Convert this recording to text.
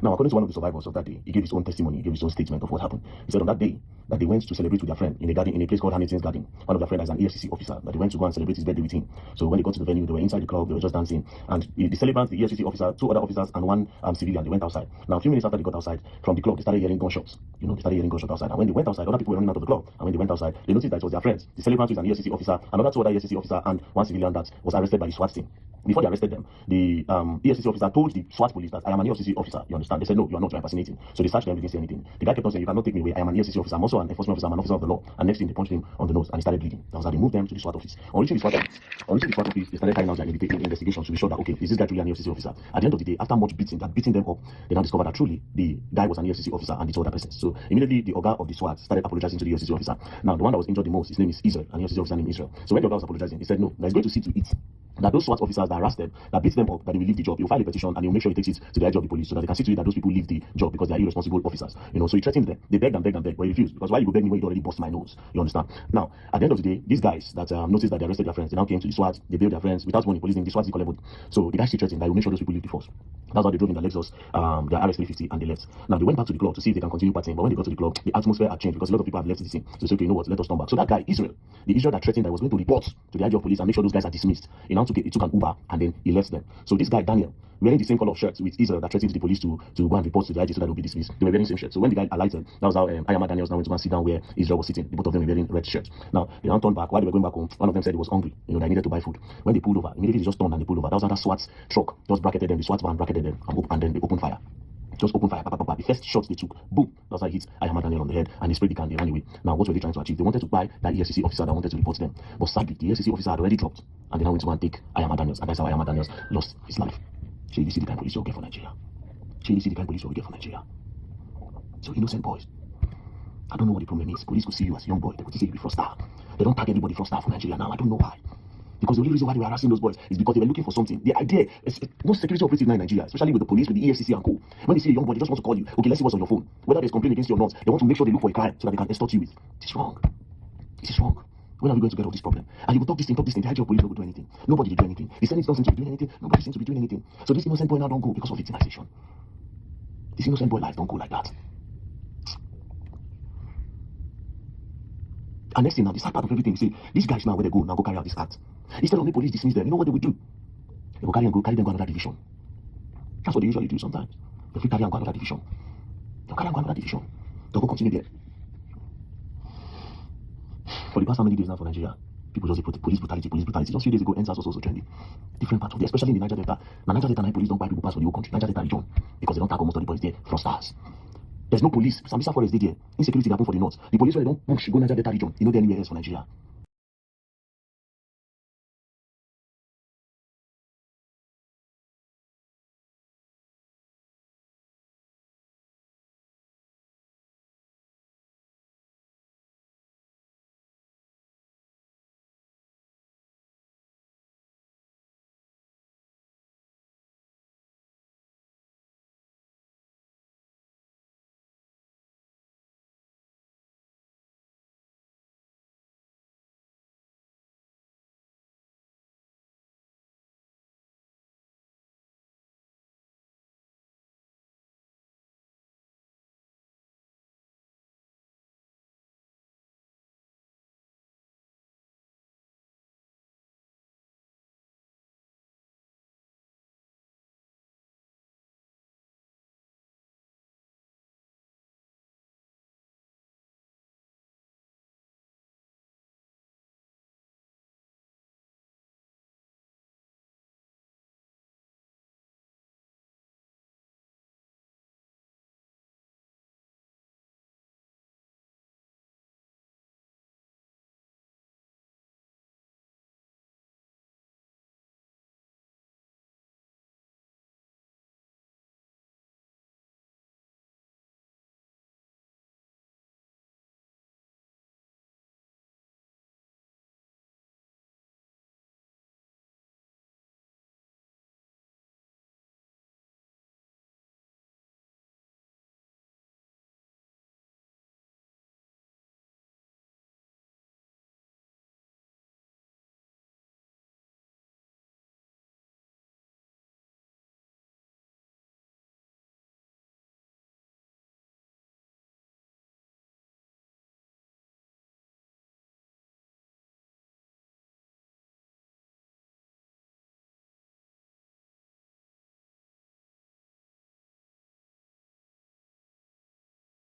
Now, according to one of the survivors of that day, he gave his own testimony, he gave his own statement of what happened. He said on that day that they went to celebrate with their friend in a garden, in a place called Hamilton's Garden. One of their friends is an Efcc officer, that they went to go and celebrate his birthday with him. So when they got to the venue, they were inside the club, they were just dancing. And the celebrants, the Efcc officer, two other officers, and one civilian, they went outside. Now, a few minutes after they got outside from the club, they started hearing gunshots. They started hearing gunshots outside. And when they went outside, other people were running out of the club. And when they went outside, they noticed that it was their friends. The celebrant was an Efcc officer, another two other Efcc officer, and one civilian that was arrested by the SWAT team. Before they arrested them, the Efcc officer told the SWAT police that I am an Efcc officer. You understand? They said, no, you are not, you are impersonating. So they searched them, they didn't say anything. The guy kept on saying, you cannot take me away. I am an Efcc officer. I'm also an enforcement officer. I'm an officer of the law. And next thing, they punched him on the nose and he started bleeding. That was how they moved them to the SWAT office. On reaching the SWAT office, they started carrying out their investigation to be sure that, okay, is this guy truly an Efcc officer? At the end of the day, after much beating them up, they now discovered that truly the guy was an Efcc officer and the two other persons. So immediately, the Oga of the SWAT started apologizing to the Efcc officer. Now, the one that was injured the most, his name is Israel, an Efcc officer named Israel. So when the Oga was apologizing, he said, no, he's going to see to it that those SWAT officers that harassed them, that beat them up, that they will leave the job. He'll file a petition and he'll make sure he takes it to the edge of the police so that they can see to it that those people leave the job because they are irresponsible officers. So he threatened them. They begged and begged and begged, but he refused. Because why you go beg me when you already bust my nose? You understand? Now, at the end of the day, these guys that noticed that they arrested their friends, they now came to the SWAT, they bailed their friends without money. Police didn't, the SWAT didn't collect money. So the guy still threatened that he will make sure those people leave the force. That's how they drove in the Lexus, their RS350, and they left. Now they went back to the club to see if they can continue partying, but when they got to the club, the atmosphere had changed because a lot of people had left the scene. So they said, okay, you know what, let us turn back. So that guy, Israel, the Israel that threatened that was going to report to the IG of police and make sure those guys are dismissed, he now took an Uber and then he left them. So this guy, Daniel, wearing the same color of shirts with Israel that threatened the police to go and report to the IG so that they'll be dismissed. They were wearing the same shirt. So when the guy alighted, that was how Ayama Daniels now went to go and sit down where Israel was sitting. The both of them were wearing red shirts. Now they now turned back. While they were going back home, one of them said he was hungry. They needed to buy food. When they pulled over, immediately they just turned and they pulled over. That was how that SWAT truck just bracketed them. The SWAT van bracketed them and then they opened fire. Just open fire. The first shots they took, boom, that's how it hit Ayama Daniel on the head and he sprayed the can, they ran away. Now, what were they trying to achieve? They wanted to buy that EFCC officer that wanted to report them. But sadly, the EFCC officer had already dropped and they now went to go and take Ayama Daniels. And that's how Ayama Daniels lost his life. So you see the kind of police you'll get for Nigeria. So innocent boys. I don't know what the problem is. Police could see you as a young boy. They could say you be fraudster. They don't tag anybody fraudster for Nigeria now. I don't know why. Because the only reason why they were harassing those boys is because they were looking for something. The idea is most security operative now in Nigeria, especially with the police, with the EFCC and co. When they see a young boy, they just want to call you. Okay, let's see what's on your phone. Whether there's complaint against you or not, they want to make sure they look for a crime so that they can extort you with. This is wrong. When are we going to get out of this problem? And you will talk this thing. The IG of police don't do anything. Nobody did do anything. The Senate doesn't seem to be doing anything. Nobody seems to be doing anything. So this innocent boy now don't go because of victimization. This innocent boy life don't go like that. And next thing now, the sad part of everything is say, these guys now where they go carry out this act. Instead of the police dismiss them, you know what they would do? They will carry them go another division. That's what they usually do sometimes. They will carry and go another division. They'll go continue there. For the past how many days now for Nigeria, people just say police brutality. Just a few days ago, NSAS was also trending. Different parts of there, especially in the Niger Delta. Now Niger Delta police don't buy people pass for the whole country. Niger Delta region, because they don't tackle most of the boys there from stars. There's no police. Sambisa Forest did there. Insecurity happened for the north. The police where they don't push go Niger Delta region. They know they're anywhere else for Nigeria.